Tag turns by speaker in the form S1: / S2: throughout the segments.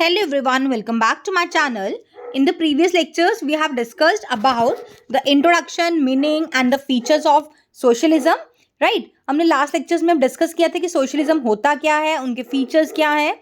S1: Hello everyone, welcome back to my channel. In the previous lectures, we have discussed about the introduction, meaning and the features of socialism. Right? हमने last lectures में discuss किया था कि socialism होता क्या है, उनके features क्या हैं.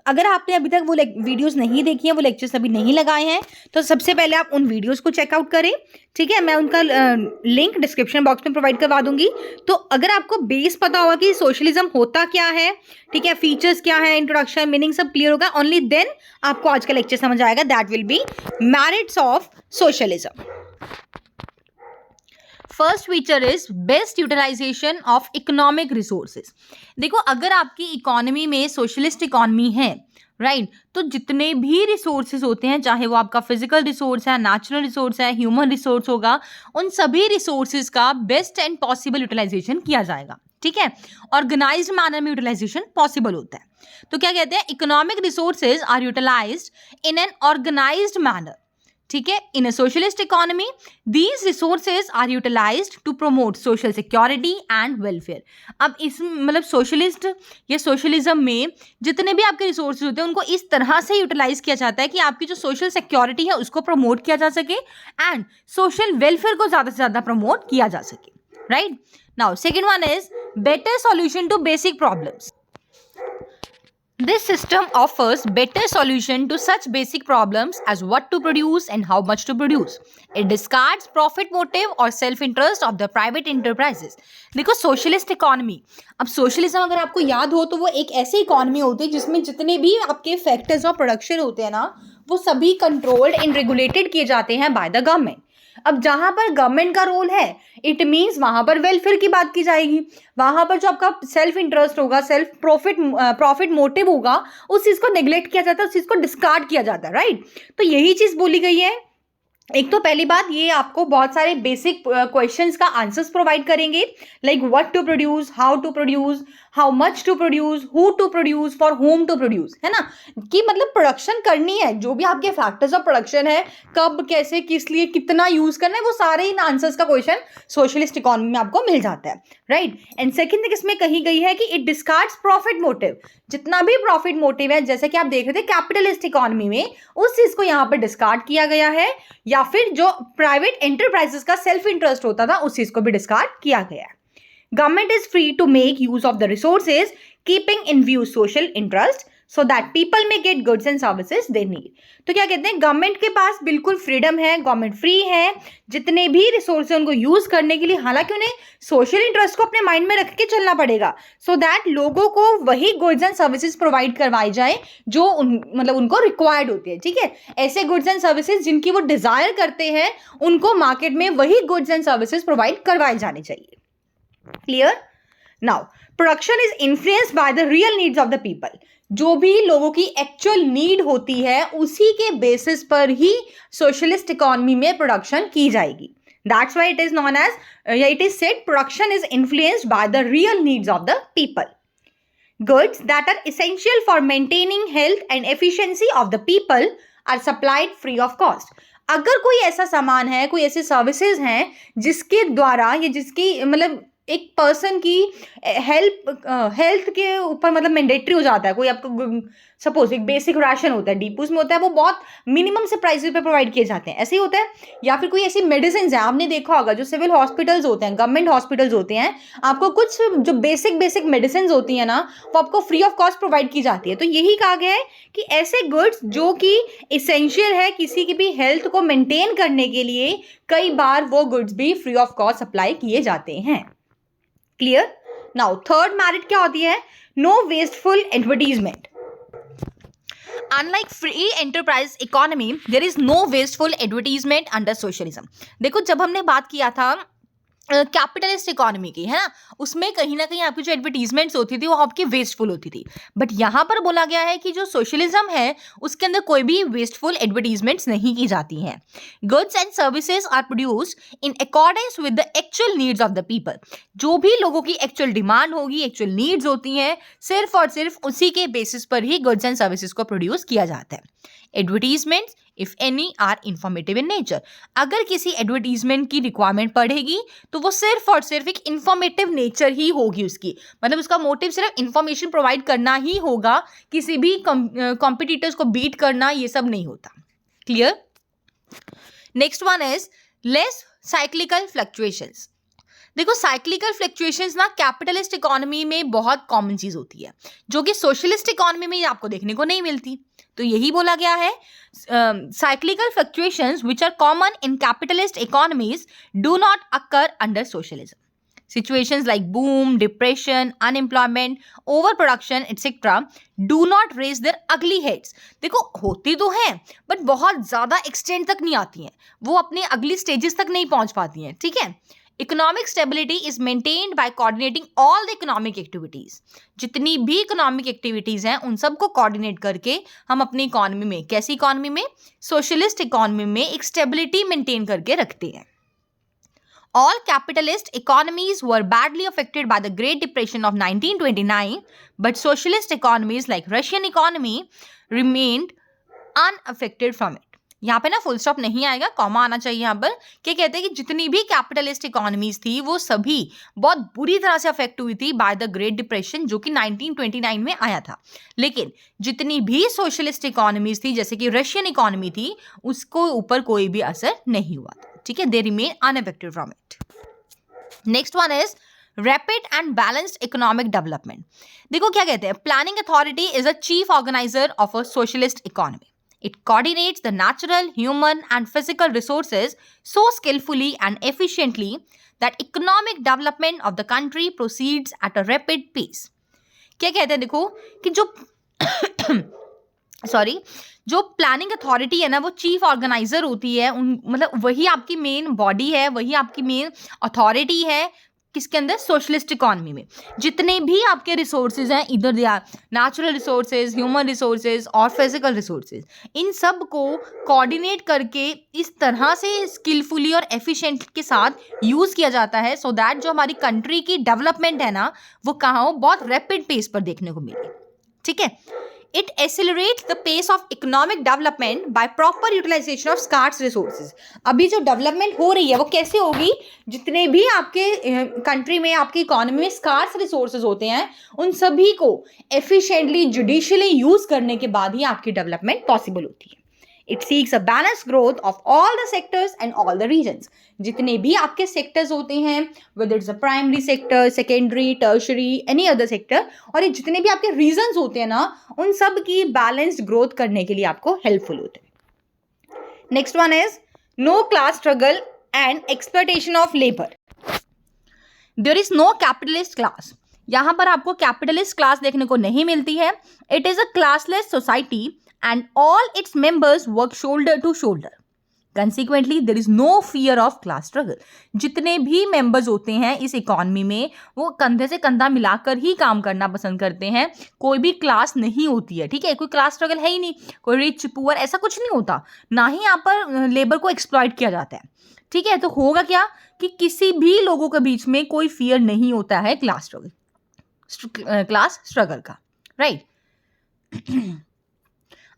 S1: अगर आपने अभी तक वो वीडियोस नहीं देखी हैं, वो लेक्चर्स अभी नहीं लगाए हैं, तो सबसे पहले आप उन वीडियोस को चेकआउट करें. ठीक है, मैं उनका लिंक डिस्क्रिप्शन बॉक्स में प्रोवाइड करवा दूंगी. तो अगर आपको बेस पता होगा कि सोशलिज्म होता क्या है, ठीक है, फीचर्स क्या है, इंट्रोडक्शन, मीनिंग सब क्लियर होगा, ओनली देन आपको आज का लेक्चर समझ आएगा. That will be merits of socialism. First feature is best utilisation of economic resources. देखो, अगर आपकी इकोनॉमी में सोशलिस्ट इकोनॉमी है, राइट, तो जितने भी रिसोर्सेज होते हैं, चाहे वो आपका फिजिकल रिसोर्स है, नेचुरल रिसोर्स है, ह्यूमन रिसोर्स होगा, उन सभी रिसोर्सेज का बेस्ट एंड पॉसिबल यूटिलाइजेशन किया जाएगा. ठीक है, ऑर्गेनाइज्ड मैनर में यूटिलाइजेशन पॉसिबल होता है. तो क्या कहते हैं, economic resources are utilised in an organised manner. ठीक है, in a socialist economy these resources are utilised to promote social security and welfare. अब इस मतलब सोशलिस्ट या सोशलिज्म में जितने भी आपके रिसोर्सेज होते हैं, उनको इस तरह से यूटिलाइज किया जाता है कि आपकी जो सोशल सिक्योरिटी है उसको प्रमोट किया जा सके एंड सोशल वेलफेयर को ज़्यादा से ज़्यादा प्रमोट किया जा सके. Right, now second one is better solution to basic problems. This system offers better solution to such basic problems as what to produce and how much to produce. It discards profit motive or self-interest of the private enterprises. देखो, socialist economy, अब socialism अगर आपको याद हो तो वो एक ऐसी इकोनॉमी होती है जिसमें जितने भी आपके फैक्टर्स ऑफ प्रोडक्शन होते हैं ना, वो सभी कंट्रोल्ड एंड रेगुलेटेड किए जाते हैं बाय द गवर्नमेंट. अब जहां पर गवर्नमेंट का रोल है, इट मीन्स वहां पर वेलफेयर की बात की जाएगी. वहां पर जो आपका सेल्फ इंटरेस्ट होगा, सेल्फ प्रॉफिट मोटिव होगा, उस चीज को नेग्लेक्ट किया जाता है, उस चीज को डिस्कार्ड किया जाता है. राइट, तो यही चीज बोली गई है. एक तो पहली बात, ये आपको बहुत सारे बेसिक क्वेश्चंस का आंसर्स प्रोवाइड करेंगे, like what to produce, how to produce, how much to produce, who to produce, for whom to produce, है ना, कि मतलब प्रोडक्शन करनी है, जो भी आपके फैक्टर्स ऑफ प्रोडक्शन है, कब, कैसे, किस लिए, कितना यूज करना है, वो सारे इन आंसर्स का क्वेश्चन सोशलिस्ट इकोनॉमी में आपको मिल जाता है. राइट, एंड सेकेंड थिंग इसमें कही गई है कि इट डिस्कार्ड्स प्रॉफिट मोटिव. जितना भी प्रॉफिट मोटिव है, जैसे कि आप देख रहे थे कैपिटलिस्ट इकोनॉमी में, उस चीज को यहाँ पर डिस्कार्ड किया गया है, या फिर जो प्राइवेट एंटरप्राइजेस का सेल्फ इंटरेस्ट होता था, उस चीज को भी डिस्कार्ड किया गया है. Government is free to make use of the resources, keeping in view social interest, so that people may get goods and services they need. तो क्या कहते हैं, गवर्नमेंट के पास बिल्कुल फ्रीडम है, गवर्नमेंट फ्री है जितने भी रिसोर्स उनको यूज करने के लिए, हालांकि उन्हें सोशल इंटरेस्ट को अपने माइंड में रख के चलना पड़ेगा, सो दैट लोगों को वही गुड्स एंड सर्विसेज प्रोवाइड करवाई जाए जो मतलब उनको रिक्वायर्ड होती है. ठीक है, ऐसे गुड्स एंड सर्विसेज जिनकी वो डिजायर करते हैं, उनको मार्केट में वही गुड्स एंड सर्विसेज प्रोवाइड करवाए जाने चाहिए. Clear? Now, production is influenced by the real needs of the people. जो भी लोगों की एक्चुअल नीड होती है, उसी के बेसिस पर ही सोशलिस्ट इकोनॉमी में प्रोडक्शन की जाएगी. That's why it is known as, it is said production is influenced by the real needs of the people. Goods that are essential for maintaining health and efficiency of the people are supplied free of cost. अगर कोई ऐसा सामान है, कोई ऐसे services हैं जिसके द्वारा या जिसकी मतलब एक पर्सन की हेल्थ के ऊपर मतलब मैंडेटरी हो जाता है, कोई आपको सपोज एक बेसिक राशन होता है, डीपूस में होता है, वो बहुत मिनिमम से प्राइस पे प्रोवाइड किए जाते हैं, ऐसे ही होता है. या फिर कोई ऐसी मेडिसिन है, आपने देखा होगा जो सिविल हॉस्पिटल्स होते हैं, गवर्नमेंट हॉस्पिटल्स होते हैं, आपको कुछ जो बेसिक मेडिसिन होती है ना, वो आपको फ्री ऑफ कॉस्ट प्रोवाइड की जाती है. तो यही कहा गया है कि ऐसे गुड्स जो कि इसेंशियल है किसी की भी हेल्थ को मेंटेन करने के लिए, कई बार वो गुड्स भी फ्री ऑफ कॉस्ट सप्लाई किए जाते हैं. क्लियर? नाउ थर्ड मेरिट क्या होती है, no wasteful advertisement. Unlike free enterprise economy, there is no wasteful advertisement under socialism. देखो, जब हमने बात किया था कैपिटलिस्ट इकोनॉमी की, है ना, उसमें कहीं ना कहीं आपकी जो एडवर्टीजमेंट्स होती थी वो आपकी वेस्टफुल होती थी. बट यहाँ पर बोला गया है कि जो सोशलिज्म है उसके अंदर कोई भी वेस्टफुल एडवर्टीजमेंट्स नहीं की जाती हैं. Goods and services are produced in accordance with the actual needs of the people. जो भी लोगों की एक्चुअल डिमांड होगी, एक्चुअल नीड्स होती हैं, सिर्फ और सिर्फ उसी के बेसिस पर ही गुड्स एंड सर्विसेज को प्रोड्यूस किया जाता है. Advertisements if any are informative in nature. अगर किसी एडवर्टीजमेंट की रिक्वायरमेंट पड़ेगी तो वो सिर्फ और सिर्फ एक इंफॉर्मेटिव नेचर ही होगी उसकी, मतलब उसका मोटिव सिर्फ इंफॉर्मेशन प्रोवाइड करना ही होगा, किसी भी कॉम्पिटिटर्स को बीट करना ये सब नहीं होता। Clear? Next one is less cyclical fluctuations. देखो साइक्लिकल फ्लक्चुएशंस ना कैपिटलिस्ट इकोनॉमी में बहुत कॉमन चीज होती है, जो कि सोशलिस्ट इकोनॉमी में आपको देखने को नहीं मिलती। तो यही बोला गया है, cyclical fluctuations which are common in capitalist economies do not occur under socialism. Situations like boom, depression, unemployment, overproduction, etc. do not raise their ugly heads. देखो होती तो हैं बट बहुत ज़्यादा एक्सटेंड तक नहीं आती हैं, वो अपने अगली स्टेजेस तक नहीं पहुंच पाती हैं। ठीक है? Economic stability is maintained by coordinating all the economic activities. जितनी भी इकोनॉमिक एक्टिविटीज हैं उन सबको कोऑर्डिनेट करके हम अपनी इकोनॉमी में, कैसी इकोनॉमी में, सोशलिस्ट इकोनॉमी में एक स्टेबिलिटी मेंटेन करके रखते हैं। All capitalist economies were badly affected by the Great Depression of 1929, but socialist economies like Russian economy remained unaffected from it. यहाँ पे ना फुल स्टॉप नहीं आएगा, कॉमा आना चाहिए यहाँ पर। क्या कहते हैं कि जितनी भी कैपिटलिस्ट इकोनॉमीज थी वो सभी बहुत बुरी तरह से अफेक्ट हुई थी बाय द ग्रेट डिप्रेशन, जो कि 1929 में आया था। लेकिन जितनी भी सोशलिस्ट इकोनॉमीज थी, जैसे कि रशियन इकोनॉमी थी, उसको ऊपर कोई भी असर नहीं हुआ था। ठीक है? They remain unaffected from it. Next one is rapid and balanced economic development. देखो क्या कहते हैं, planning authority is a chief organiser of a socialist economy. It coordinates the natural, human, and physical resources so skillfully and efficiently that economic development of the country proceeds at a rapid pace. क्या कहते हैं, देखो कि जो जो planning authority है ना, वो चीफ ऑर्गेनाइजर होती है, मतलब वही आपकी मेन बॉडी है, वही आपकी मेन अथॉरिटी है। किसके अंदर? सोशलिस्ट इकोनॉमी में। जितने भी आपके रिसोर्सेज हैं, इधर they are natural resources, human resources और फिजिकल रिसोर्सेज, इन सब को कोऑर्डिनेट करके इस तरह से स्किलफुली और एफिशिएंट के साथ यूज़ किया जाता है, सो दैट जो हमारी कंट्री की डेवलपमेंट है ना, वो कहाँ हो, बहुत रैपिड पेस पर देखने को मिले। ठीक है? It accelerates the pace of economic development by proper utilization of scarce resources. अभी जो डेवलपमेंट हो रही है वो कैसे होगी? जितने भी आपके कंट्री में, आपकी इकोनॉमी में स्कार्स रिसोर्सेज होते हैं, उन सभी को एफिशिएंटली, जुडिशियली यूज करने के बाद ही आपकी डेवलपमेंट पॉसिबल होती है। It seeks a balanced growth of all the sectors and all the regions. जितने भी आपके सेक्टर्स होते हैं, whether it's a primary sector, secondary, tertiary, any other sector, और ये जितने भी आपके रीजन्स होते हैं ना, उन सब की बैलेंस्ड ग्रोथ करने के लिए आपको हेल्पफुल होते हैं। Next one is no class struggle and exploitation of labour. There is no capitalist class. यहाँ पर आपको कैपिटलिस्ट क्लास देखने को नहीं मिलती है। It is a classless society and all its members work shoulder to shoulder. Consequently, there is no fear of class struggle. जितने भी members होते हैं इस इकोनॉमी में, वो कंधे से कंधा मिलाकर ही काम करना पसंद करते हैं। कोई भी क्लास नहीं होती है। ठीक है? कोई क्लास स्ट्रगल है ही नहीं, कोई रिच पुअर ऐसा कुछ नहीं होता, ना ही यहाँ पर लेबर को एक्सप्लॉइट किया जाता है। ठीक है? तो होगा क्या कि किसी भी लोगों के बीच में कोई फियर नहीं होता है क्लास स्ट्रगल का। Right?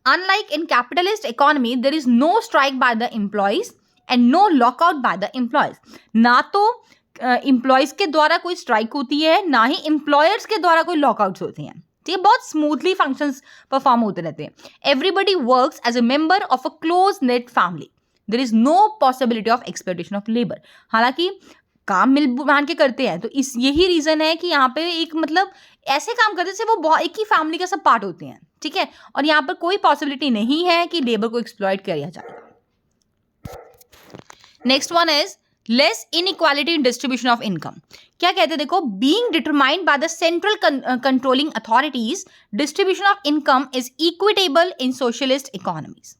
S1: Unlike in capitalist economy, there is no strike by the employees and no lockout by the employees. ना तो employees के द्वारा कोई strike होती है, ना ही employers के द्वारा कोई lockouts होते हैं। ठीक है? बहुत smoothly functions perform होते रहते हैं। Everybody works as a member of a close knit family. There is no possibility of exploitation of labor. हालांकि काम मिल बांध के करते हैं, तो इस यही रीजन है कि यहाँ पे एक मतलब ऐसे काम करते जैसे वो बहुत एक ही फैमिली का सब पार्ट होते हैं। ठीक है? और यहाँ पर कोई पॉसिबिलिटी नहीं है कि लेबर को एक्सप्लॉइट किया जाएगा। Next one is less inequality in distribution of income. क्या कहते हैं, देखो being determined by the central controlling authorities, distribution of income is equitable in socialist economies.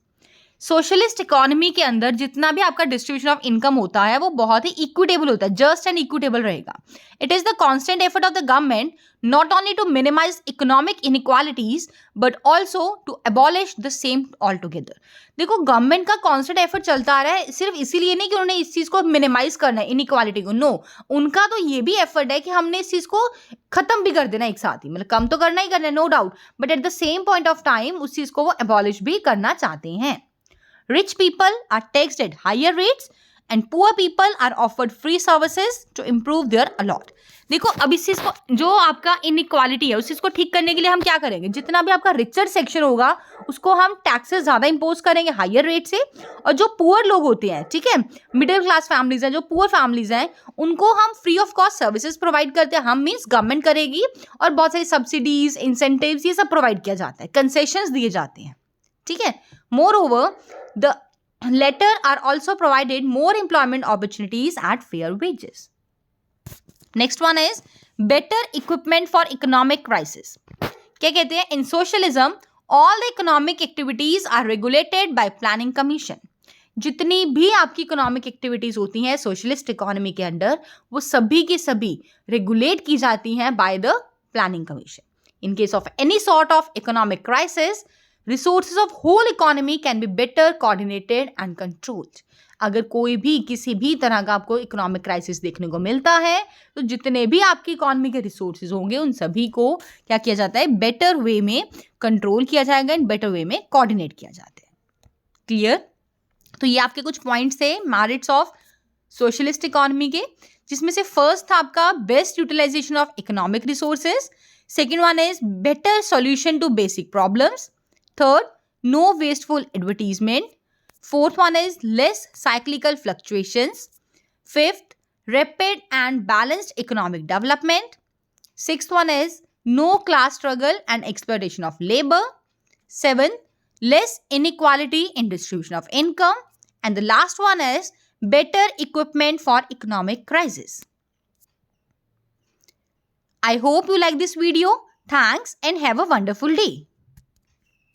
S1: Socialist economy के अंदर जितना भी आपका डिस्ट्रीब्यूशन ऑफ इनकम होता है वो बहुत ही इक्विटेबल होता है, जस्ट एंड इक्विटेबल रहेगा। It is the constant effort of the government not only to minimise economic inequalities but also to abolish the same all together. देखो गवर्नमेंट का कांस्टेंट एफर्ट चलता आ रहा है, सिर्फ इसीलिए नहीं कि उन्होंने इस चीज को मिनिमाइज करना है, इनइक्वालिटी को, नो, उनका तो ये भी एफर्ट है कि हमने इस चीज को खत्म भी कर देना एक साथ ही, मतलब कम तो करना ही करना है, no doubt, but at the same point of time उस चीज को वो एबॉलिश भी करना चाहते हैं। Rich people are taxed at higher rates and poor people are offered free services to improve their a lot. देखो अब इस चीज को, जो आपका इनइक्वालिटी है उस चीज को ठीक करने के लिए हम क्या करेंगे, जितना भी आपका रिचर सेक्शन होगा उसको हम टैक्सेस ज्यादा इंपोज करेंगे हायर रेट से, और जो पुअर लोग होते हैं, ठीक है, मिडिल क्लास फैमिलीज हैं, जो पुअर फैमिलीज हैं, उनको हम free of cost services provide करते हैं। हम मीन्स गवर्नमेंट करेगी, और बहुत सारी सब्सिडीज, इंसेंटिव्स, ये सब प्रोवाइड किया जाता है, कंसेशंस दिए जाते हैं, ठीक है। More over the latter are also provided more employment opportunities at fair wages. Next one is better equipment for economic crisis. क्या कहते हैं, in socialism all the economic activities are regulated by planning commission. जितनी भी आपकी economic activities होती हैं socialist economy के under, वो सभी की सभी रेगुलेट की जाती हैं by the planning commission. In case of any sort of economic crisis, resources of whole economy can be better coordinated and controlled. अगर कोई भी किसी भी तरह का आपको इकोनॉमिक क्राइसिस देखने को मिलता है, तो जितने भी आपकी इकोनॉमी के रिसोर्सेज होंगे उन सभी को क्या किया जाता है, बेटर वे में कंट्रोल किया जाएगा, इन बेटर वे में कोऑर्डिनेट किया जाता है. क्लियर? तो ये आपके कुछ पॉइंट्स थे मेरिट्स ऑफ सोशलिस्ट इकोनॉमी के, जिसमें से फर्स्ट था आपका best utilisation of economic resources, second one is better solution to basic problems, third, no wasteful advertisement. Fourth one is less cyclical fluctuations. Fifth, rapid and balanced economic development. Sixth one is no class struggle and exploitation of labor. Seventh, less inequality in distribution of income. And the last one is better equipment for economic crisis. I hope you like this video. Thanks and have a wonderful day.